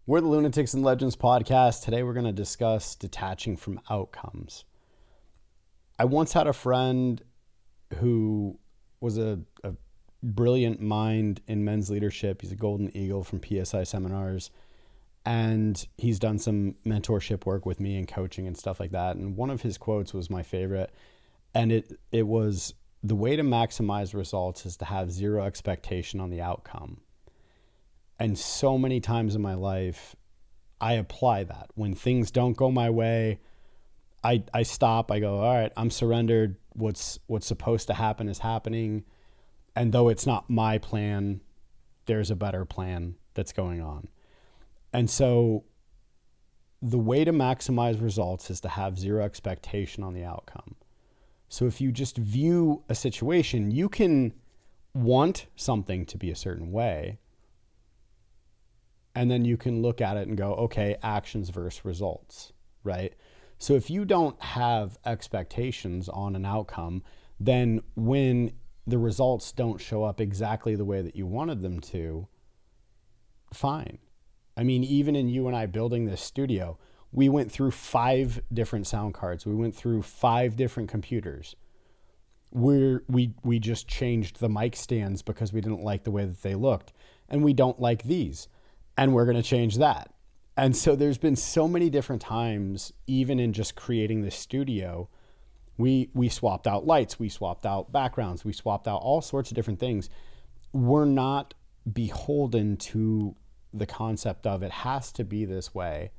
We're the Lunatics and Legends podcast. Today we're going to discuss detaching from outcomes. I once had a friend who was a brilliant mind in men's leadership. He's a Golden Eagle from PSI seminars, and he's done some mentorship work with me and coaching and stuff like that. And one of his quotes was my favorite, and it was, "The way to maximize results is to have zero expectation on the outcome." And so many times in my life, I apply that. When things don't go my way, I stop. I go, all right, I'm surrendered. What's supposed to happen is happening. And though it's not my plan, there's a better plan that's going on. And so the way to maximize results is to have zero expectation on the outcome. So if you just view a situation, you can want something to be a certain way, and then you can look at it and go, okay, actions versus results, right? So if you don't have expectations on an outcome, then when the results don't show up exactly the way that you wanted them to, fine. I mean, even in you and I building this studio, we went through 5 different sound cards. We went through 5 different computers. We just changed the mic stands because we didn't like the way that they looked. And we don't like these. And we're going to change that. And so there's been so many different times, even in just creating this studio, we swapped out lights, we swapped out backgrounds, we swapped out all sorts of different things. We're not beholden to the concept of it has to be this way.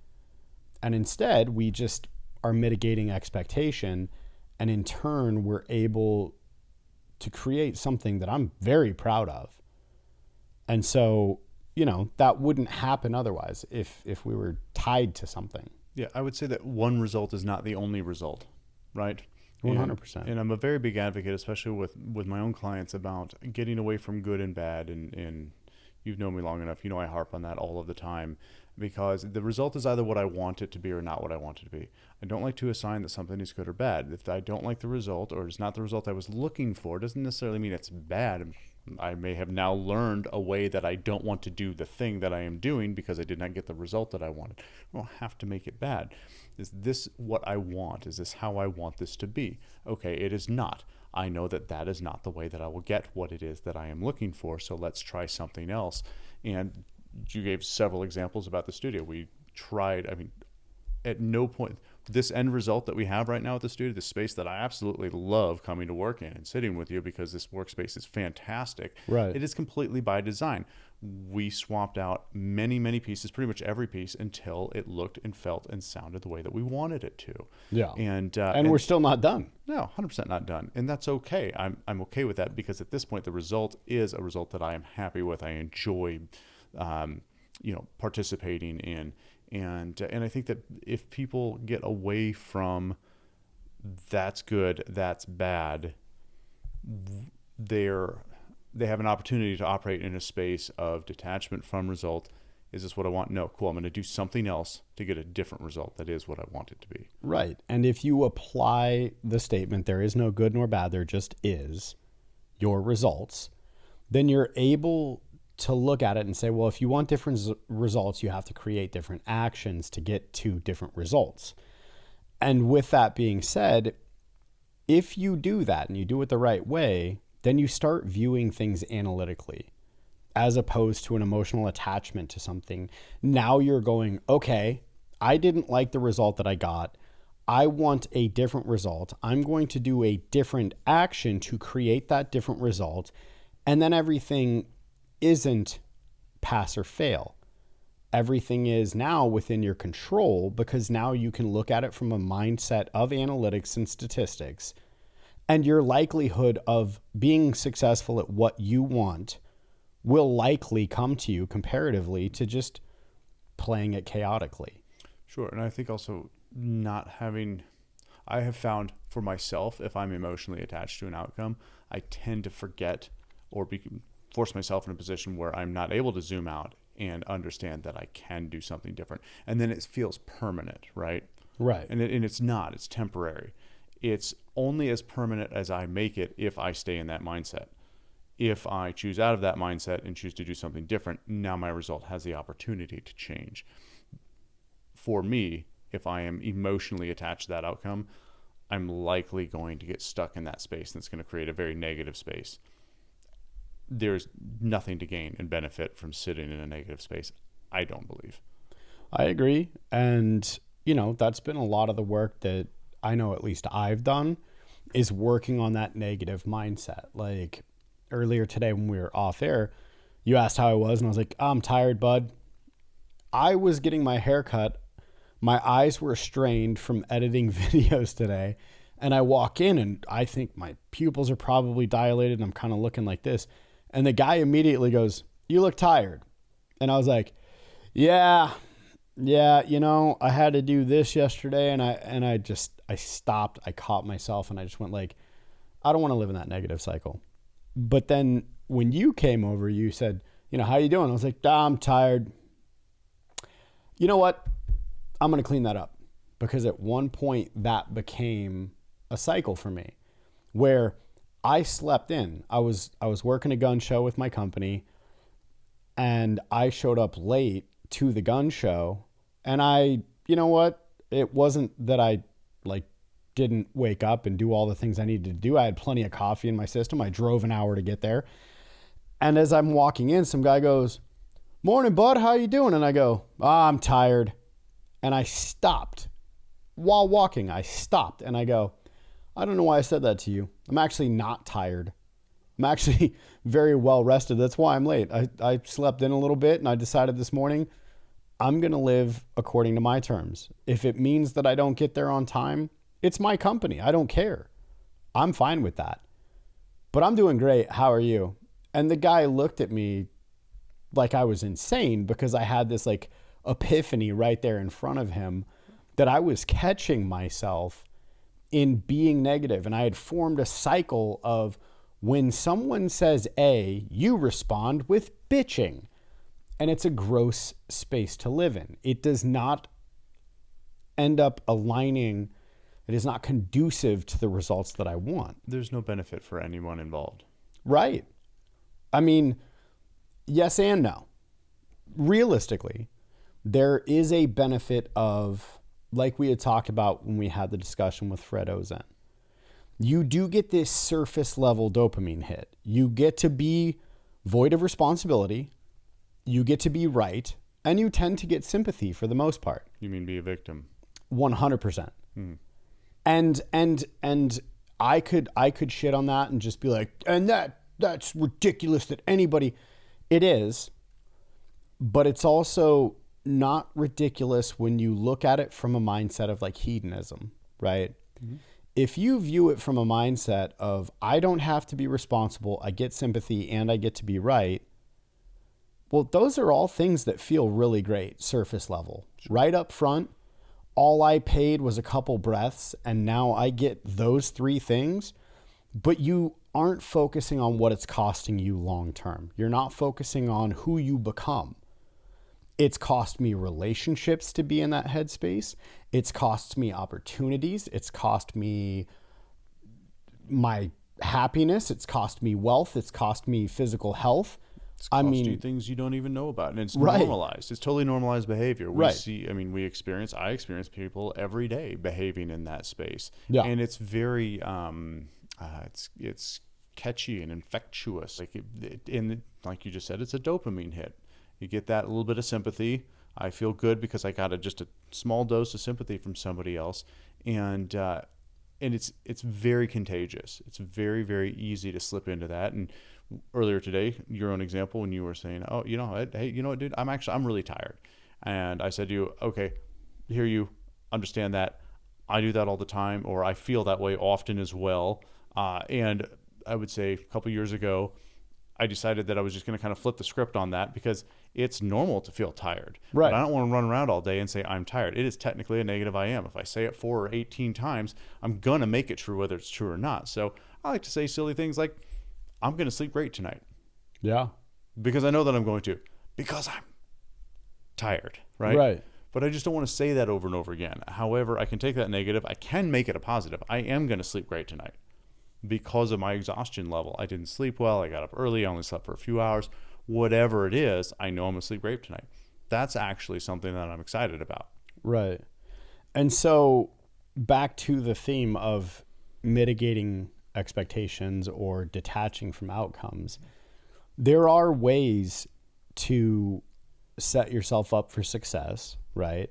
And instead, we just are mitigating expectation. And in turn, we're able to create something that I'm very proud of. And so, that wouldn't happen otherwise if we were tied to something. Yeah, I would say that one result is not the only result, right? 100%. And I'm a very big advocate, especially with my own clients, about getting away from good and bad. And you've known me long enough. I harp on that all of the time, because the result is either what I want it to be or not what I want it to be. I don't like to assign that something is good or bad. If I don't like the result, or it's not the result I was looking for, it doesn't necessarily mean it's bad. I may have now learned a way that I don't want to do the thing that I am doing because I did not get the result that I wanted. I don't have to make it bad. Is this what I want? Is this how I want this to be? Okay, it is not. I know that that is not the way that I will get what it is that I am looking for, so let's try something else. And you gave several examples about the studio. We tried, at no point, this end result that we have right now at the studio, the space that I absolutely love coming to work in and sitting with you because this workspace is fantastic. Right. It is completely by design. We swapped out many, many pieces, pretty much every piece, until it looked and felt and sounded the way that we wanted it to. Yeah. And we're still not done. No, 100% not done. And that's okay. I'm okay with that, because at this point, the result is a result that I am happy with. I enjoy, participating in. And I think that if people get away from that's good, that's bad, they have an opportunity to operate in a space of detachment from result. Is this what I want? No. Cool. I'm going to do something else to get a different result that is what I want it to be. Right. And if you apply the statement, there is no good nor bad, there just is your results, then you're able to look at it and say, well, if you want different results, you have to create different actions to get to different results. And with that being said, if you do that and you do it the right way, then you start viewing things analytically as opposed to an emotional attachment to something. Now you're going, okay, I didn't like the result that I got. I want a different result. I'm going to do a different action to create that different result. And then everything isn't pass or fail. Everything is now within your control, because now you can look at it from a mindset of analytics and statistics, and your likelihood of being successful at what you want will likely come to you comparatively to just playing it chaotically. Sure. And I think also I have found for myself, if I'm emotionally attached to an outcome, I tend to forget or force myself in a position where I'm not able to zoom out and understand that I can do something different. And then it feels permanent, right? Right. And it's not. It's temporary. It's only as permanent as I make it if I stay in that mindset. If I choose out of that mindset and choose to do something different, now my result has the opportunity to change. For me, if I am emotionally attached to that outcome, I'm likely going to get stuck in that space, and it's going to create a very negative space. There's nothing to gain and benefit from sitting in a negative space, I don't believe. I agree. And, that's been a lot of the work that I know at least I've done is working on that negative mindset. Like earlier today when we were off air, you asked how I was, and I was like, I'm tired, bud. I was getting my hair cut. My eyes were strained from editing videos today. And I walk in and I think my pupils are probably dilated. And I'm kind of looking like this. And the guy immediately goes, "You look tired." And I was like, yeah, I had to do this yesterday. And I stopped, I caught myself, and I just went like, I don't want to live in that negative cycle. But then when you came over, you said, how you doing? I was like, I'm tired. You know what? I'm going to clean that up, because at one point that became a cycle for me where I slept in. I was working a gun show with my company, and I showed up late to the gun show, and you know what? It wasn't that I didn't wake up and do all the things I needed to do. I had plenty of coffee in my system. I drove an hour to get there. And as I'm walking in, some guy goes, "Morning, bud. How you doing?" And I go, I'm tired. And I stopped. While walking, I stopped and I go, I don't know why I said that to you. I'm actually not tired. I'm actually very well rested. That's why I'm late. I slept in a little bit, and I decided this morning I'm going to live according to my terms. If it means that I don't get there on time, it's my company. I don't care. I'm fine with that. But I'm doing great. How are you? And the guy looked at me like I was insane, because I had this epiphany right there in front of him that I was catching myself in being negative. And I had formed a cycle of, when someone says A, you respond with bitching. And it's a gross space to live in. It does not end up aligning. It is not conducive to the results that I want. There's no benefit for anyone involved. Right. I mean, yes and no. Realistically, there is a benefit of, like we had talked about when we had the discussion with Fred Ozen. You do get this surface level dopamine hit. You get to be void of responsibility. You get to be right. And you tend to get sympathy for the most part. You mean be a victim? 100%. And I could shit on that and just be like, and that's ridiculous that anybody. It is. But it's also not ridiculous when you look at it from a mindset of hedonism, right? Mm-hmm. If you view it from a mindset of, I don't have to be responsible, I get sympathy, and I get to be right, well, those are all things that feel really great, surface level. Sure. Right up front, all I paid was a couple breaths, and now I get those three things, but you aren't focusing on what it's costing you long term. You're not focusing on who you become. It's cost me relationships to be in that headspace. It's cost me opportunities. It's cost me my happiness. It's cost me wealth. It's cost me physical health. It's cost you things you don't even know about. And it's normalized. It's totally normalized behavior. I experience people every day behaving in that space. Yeah. And it's very, it's catchy and infectious. Like you just said, it's a dopamine hit. You get that little bit of sympathy. I feel good because I got just a small dose of sympathy from somebody else, and it's very contagious. It's very, very easy to slip into that. And earlier today, your own example, when you were saying, "Oh, hey, you know what, dude? I'm really tired," and I said to you, "Okay, hear you, understand that. I do that all the time, or I feel that way often as well." And I would say a couple years ago, I decided that I was just going to kind of flip the script on that, because it's normal to feel tired. Right. But I don't want to run around all day and say I'm tired. It is technically a negative I am. If I say it 4 or 18 times, I'm going to make it true whether it's true or not. So I like to say silly things like, I'm going to sleep great tonight. Yeah. Because I know that I'm going to. Because I'm tired. Right? Right. But I just don't want to say that over and over again. However, I can take that negative. I can make it a positive. I am going to sleep great tonight. because of my exhaustion level. I didn't sleep well. I got up early. I only slept for a few hours. Whatever it is, I know I'm going to sleep great tonight. That's actually something that I'm excited about. Right. And so back to the theme of mitigating expectations or detaching from outcomes, there are ways to set yourself up for success, right?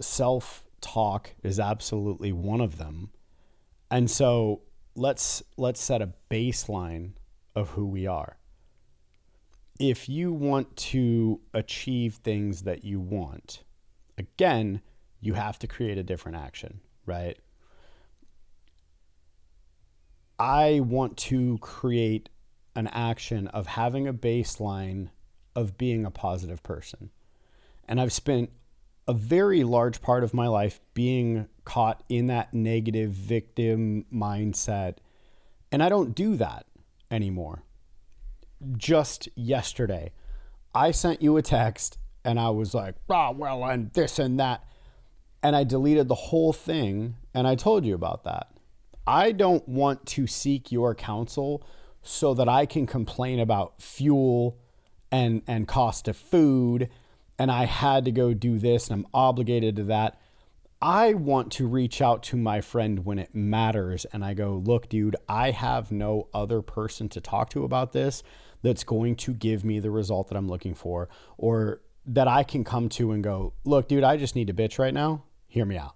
Self-talk is absolutely one of them. And so let's set a baseline of who we are. If you want to achieve things that you want, again, you have to create a different action, right? I want to create an action of having a baseline of being a positive person. And I've spent a very large part of my life being caught in that negative victim mindset. And I don't do that anymore. Just yesterday, I sent you a text and I was like, well, and this and that. And I deleted the whole thing and I told you about that. I don't want to seek your counsel so that I can complain about fuel and cost of food and I had to go do this and I'm obligated to that. I want to reach out to my friend when it matters and I go, look, dude, I have no other person to talk to about this that's going to give me the result that I'm looking for, or that I can come to and go, look, dude, I just need to bitch right now. Hear me out.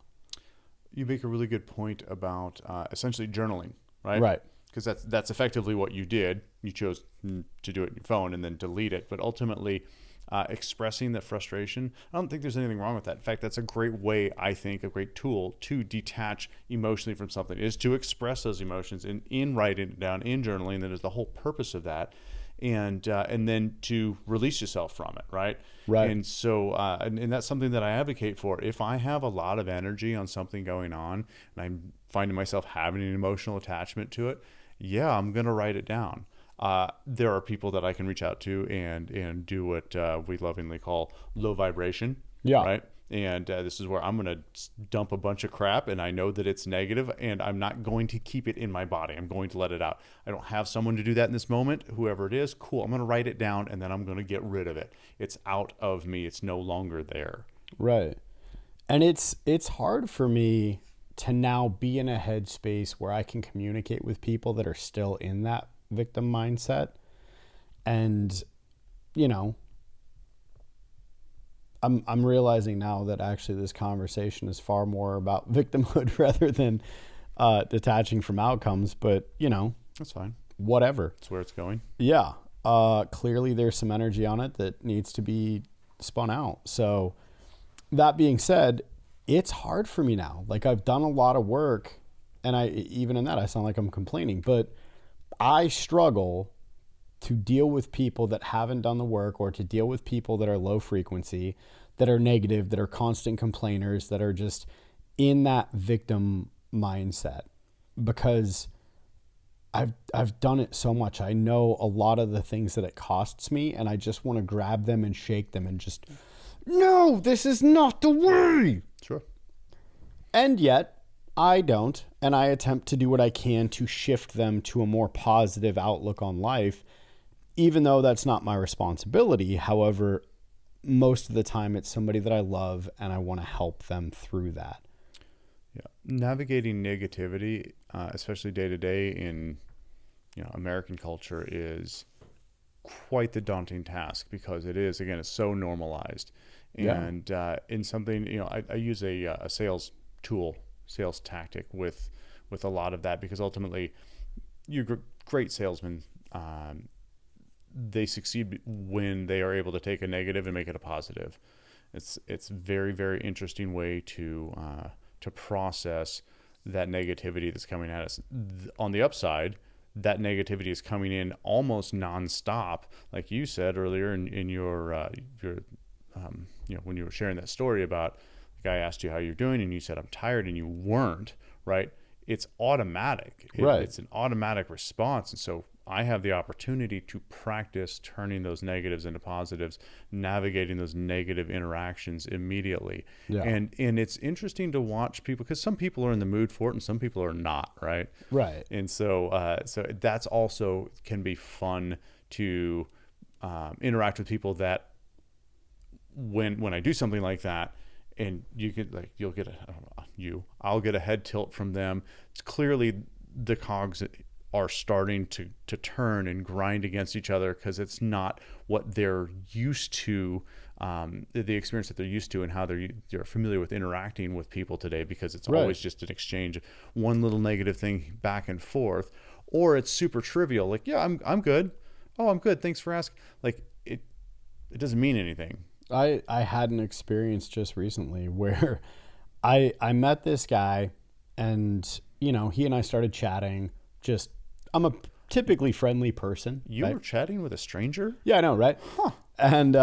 You make a really good point about essentially journaling, right? Right. Because that's effectively what you did. You chose to do it on your phone and then delete it. But ultimately, expressing that frustration, I don't think there's anything wrong with that. In fact, that's a great way, I think, a great tool to detach emotionally from something, is to express those emotions in writing it down, in journaling. That is the whole purpose of that. And then to release yourself from it, right? Right. And so, and that's something that I advocate for. If I have a lot of energy on something going on, and I'm finding myself having an emotional attachment to it, yeah, I'm going to write it down. There are people that I can reach out to and do what we lovingly call low vibration, Yeah. right? And this is where I'm going to dump a bunch of crap, and I know that it's negative, and I'm not going to keep it in my body. I'm going to let it out. I don't have someone to do that in this moment. Whoever it is, cool. I'm going to write it down, and then I'm going to get rid of it. It's out of me. It's no longer there. Right. And it's hard for me to now be in a headspace where I can communicate with people that are still in that victim mindset. And, you know, I'm realizing now that actually this conversation is far more about victimhood rather than detaching from outcomes. But, you know, That's fine. whatever. That's where it's going. Yeah. Clearly there's some energy on it that needs to be spun out. So that being said, it's hard for me now. Like, I've done a lot of work, and even in that, I sound like I'm complaining, but I struggle to deal with people that haven't done the work, or to deal with people that are low frequency, that are negative, that are constant complainers, that are just in that victim mindset, because I've done it so much. I know a lot of the things that it costs me, and I just want to grab them and shake them and just, no, this is not the way. Sure. And yet I don't, and I attempt to do what I can to shift them to a more positive outlook on life, even though that's not my responsibility. However, most of the time it's somebody that I love and I want to help them through that. Yeah. Navigating negativity, especially day to day in American culture, is quite the daunting task, because it is, again, it's so normalized. And in something, I use a sales tool, sales tactic with a lot of that, because ultimately you're great salesmen. They succeed when they are able to take a negative and make it a positive. It's very, very interesting way to process that negativity that's coming at us. On the upside, that negativity is coming in almost nonstop, like you said earlier in your when you were sharing that story about the guy asked you how you're doing, and you said I'm tired, and you weren't, right? It's automatic. Right. It's an automatic response, and so I have the opportunity to practice turning those negatives into positives, navigating those negative interactions immediately. Yeah. And it's interesting to watch people, because some people are in the mood for it and some people are not, right? Right. And so that's also can be fun to interact with people that when I do something like that, and you'll get I'll get a head tilt from them. It's clearly the cogs are starting to turn and grind against each other, because it's not what they're used to, the experience that they're used to, and how they're familiar with interacting with people today, because it's always just an exchange of one little negative thing back and forth, or it's super trivial, like, yeah, I'm good. Oh, I'm good. Thanks for asking. Like, it doesn't mean anything. I had an experience just recently where I met this guy, and he and I started chatting. Just, I'm a typically friendly person. You right? were chatting with a stranger? Yeah, I know, right? Huh. And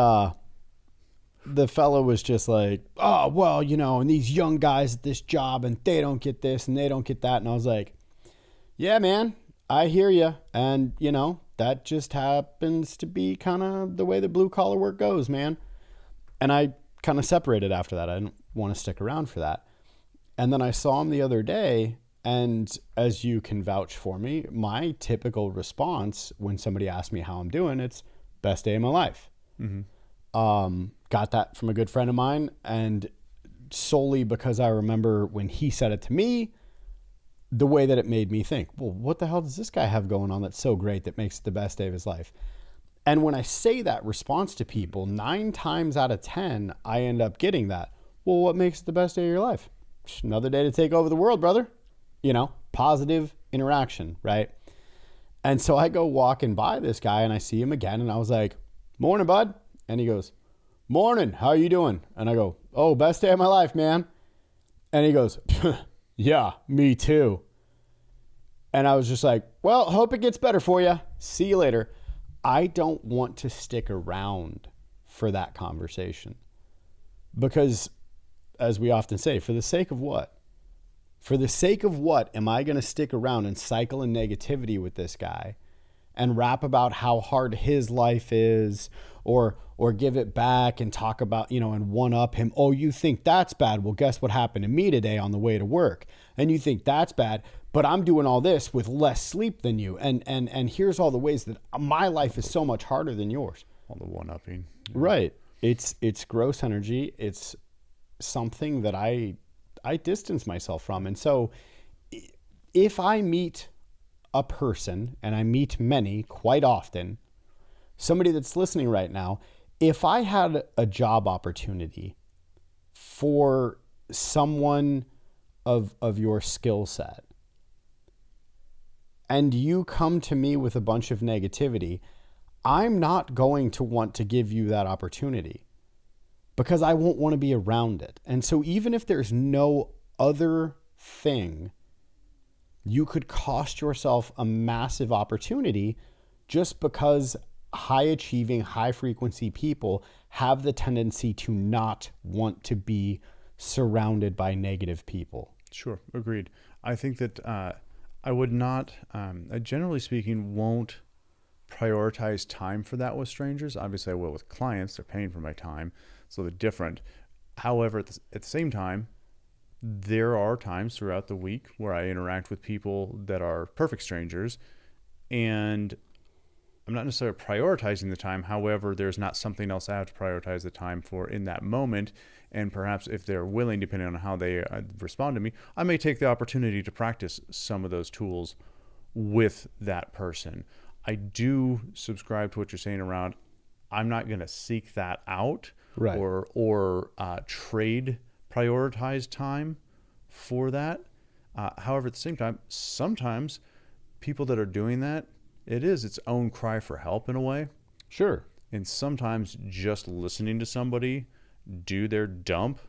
the fellow was just like, oh, well, and these young guys at this job, and they don't get this and they don't get that. And I was like, yeah, man, I hear you. And, that just happens to be kind of the way the blue collar work goes, man. And I kind of separated after that. I didn't want to stick around for that. And then I saw him the other day. And as you can vouch for me, my typical response when somebody asks me how I'm doing, it's best day of my life. Mm-hmm. Got that from a good friend of mine. And solely because I remember when he said it to me, the way that it made me think, well, what the hell does this guy have going on that's so great that makes it the best day of his life? And when I say that response to people, 9 times out of 10, I end up getting that. Well, what makes it the best day of your life? Just another day to take over the world, brother. Positive interaction, right? And so I go walking by this guy and I see him again, and I was like, morning, bud. And he goes, morning, how you doing? And I go, oh, best day of my life, man. And he goes, yeah, me too. And I was just like, well, hope it gets better for you. See you later. I don't want to stick around for that conversation, because, as we often say, for the sake of what? For the sake of what am I going to stick around and cycle in negativity with this guy and rap about how hard his life is, or give it back and talk about, and one up him. Oh, you think that's bad? Well, guess what happened to me today on the way to work? And you think that's bad, but I'm doing all this with less sleep than you. And here's all the ways that my life is so much harder than yours. All the one-upping. Yeah. Right. It's gross energy. It's something that I distance myself from. And so if I meet a person, and I meet many quite often, somebody that's listening right now, if I had a job opportunity for someone of your skill set, and you come to me with a bunch of negativity, I'm not going to want to give you that opportunity, because I won't want to be around it. And so even if there's no other thing, you could cost yourself a massive opportunity, just because high achieving, high frequency people have the tendency to not want to be surrounded by negative people. Sure. Agreed. I think that I would not, generally speaking, won't prioritize time for that with strangers. Obviously I will with clients. They're paying for my time, so they're different. However, at the same time, there are times throughout the week where I interact with people that are perfect strangers, and I'm not necessarily prioritizing the time. However, there's not something else I have to prioritize the time for in that moment. And perhaps if they're willing, depending on how they respond to me, I may take the opportunity to practice some of those tools with that person. I do subscribe to what you're saying around, I'm not going to seek that out, right, or trade prioritized time for that. However, at the same time, sometimes people that are doing that, it is its own cry for help in a way. Sure. And sometimes just listening to somebody do their dump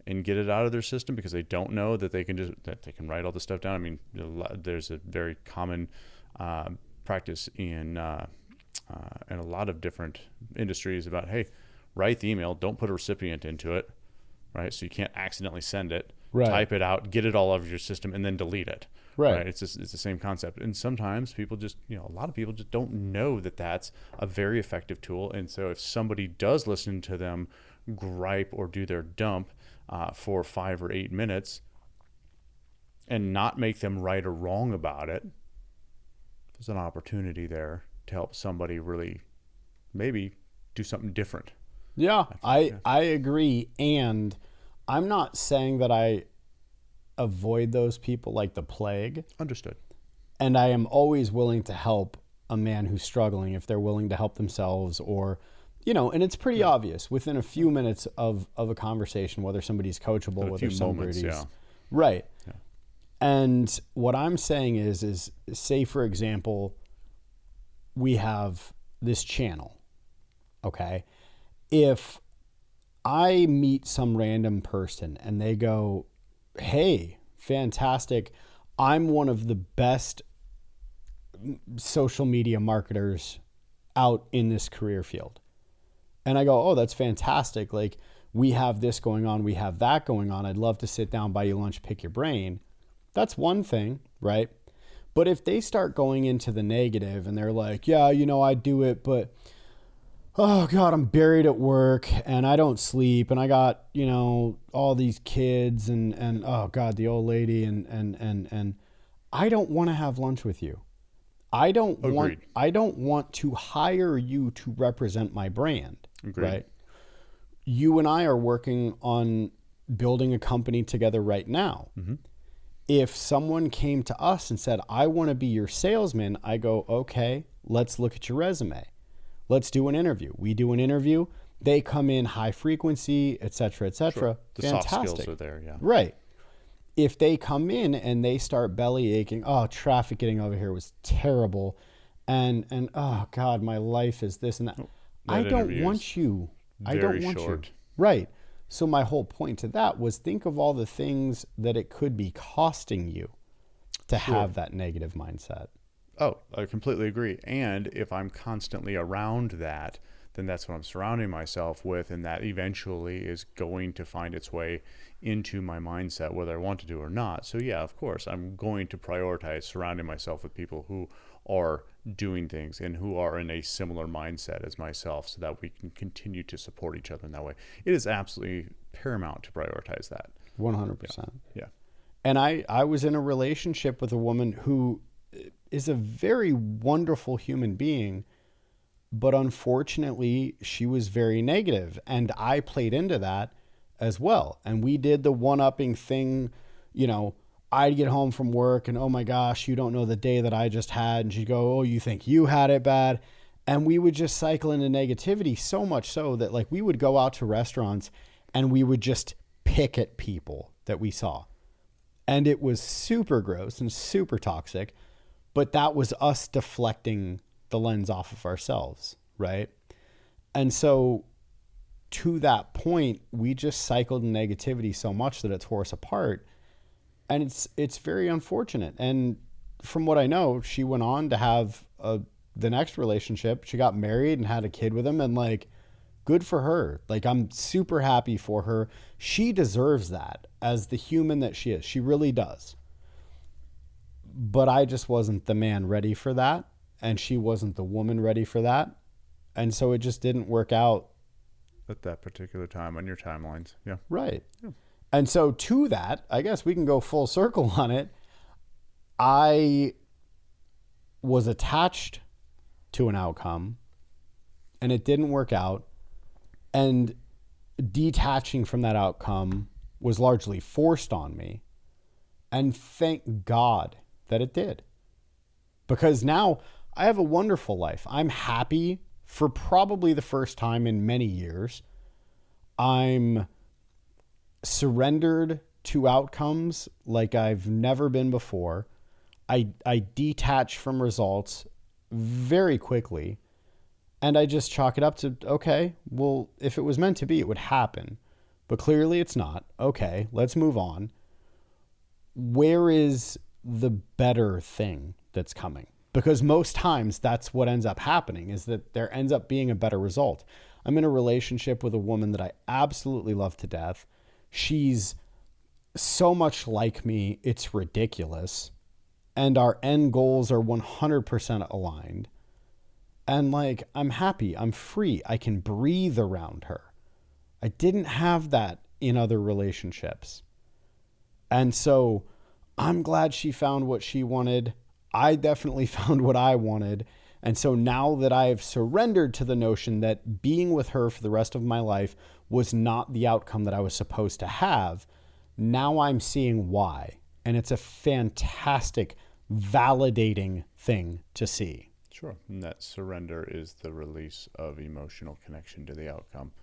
and get it out of their system, because they don't know that they can write all this stuff down. I mean, there's a very common practice in a lot of different industries about, hey, write the email, don't put a recipient into it, right? So you can't accidentally send it. Right. type it out, get it all over your system, and then delete it. Right. It's just, it's the same concept. And sometimes people just, a lot of people just don't know that that's a very effective tool. And so if somebody does listen to them gripe or do their dump for 5 or 8 minutes and not make them right or wrong about it, there's an opportunity there to help somebody really maybe do something different. Yeah, I agree. And I'm not saying that I avoid those people like the plague. Understood. And I am always willing to help a man who's struggling if they're willing to help themselves, or, and it's pretty obvious within a few minutes of a conversation whether somebody's coachable, whether somebody's right. Yeah. And what I'm saying is say, for example, we have this channel. Okay. If I meet some random person and they go, hey, fantastic, I'm one of the best social media marketers out in this career field. And I go, oh, that's fantastic. Like, we have this going on, we have that going on. I'd love to sit down, buy you lunch, pick your brain. That's one thing, right? But if they start going into the negative and they're like, yeah, I do it, but oh God, I'm buried at work and I don't sleep and I got, all these kids and oh God, the old lady and I don't want to have lunch with you. I don't want to hire you to represent my brand. Agreed. Right? You and I are working on building a company together right now. Mm-hmm. If someone came to us and said, I want to be your salesman, I go, okay, let's look at your resume. Let's do an interview. We do an interview. They come in high frequency, et cetera, et cetera. Sure. The fantastic. Soft skills are there, yeah. Right. If they come in and they start belly aching, oh, traffic getting over here was terrible. And oh God, my life is this and that. I don't want you. I don't want you. Right. So my whole point to that was think of all the things that it could be costing you to have that negative mindset. Oh, I completely agree. And if I'm constantly around that, then that's what I'm surrounding myself with. And that eventually is going to find its way into my mindset, whether I want to do or not. So yeah, of course, I'm going to prioritize surrounding myself with people who are doing things and who are in a similar mindset as myself so that we can continue to support each other in that way. It is absolutely paramount to prioritize that. 100%. Yeah. And I was in a relationship with a woman who is a very wonderful human being, but unfortunately she was very negative, and I played into that as well. And we did the one-upping thing. I'd get home from work and, oh my gosh, you don't know the day that I just had. And she'd go, oh, you think you had it bad? And we would just cycle into negativity, so much so that like we would go out to restaurants and we would just pick at people that we saw. And it was super gross and super toxic. But that was us deflecting the lens off of ourselves, right? And so to that point, we just cycled in negativity so much that it tore us apart. And it's very unfortunate. And from what I know, she went on to have the next relationship. She got married and had a kid with him, and like, good for her. Like, I'm super happy for her. She deserves that as the human that she is. She really does. But I just wasn't the man ready for that. And she wasn't the woman ready for that. And so it just didn't work out. At that particular time on your timelines. Yeah. Right. Yeah. And so to that, I guess we can go full circle on it. I was attached to an outcome and it didn't work out. And detaching from that outcome was largely forced on me. And thank God that it did. Because now I have a wonderful life. I'm happy for probably the first time in many years. I'm surrendered to outcomes like I've never been before. I detach from results very quickly. And I just chalk it up to, okay, well, if it was meant to be, it would happen. But clearly it's not. Okay, let's move on. Where is the better thing that's coming? Because most times that's what ends up happening, is that there ends up being a better result. I'm in a relationship with a woman that I absolutely love to death. She's so much like me, it's ridiculous. And our end goals are 100% aligned. And like, I'm happy, I'm free, I can breathe around her. I didn't have that in other relationships. And so I'm glad she found what she wanted. I definitely found what I wanted. And so now that I've surrendered to the notion that being with her for the rest of my life was not the outcome that I was supposed to have, now I'm seeing why. And it's a fantastic, validating thing to see. Sure. And that surrender is the release of emotional connection to the outcome.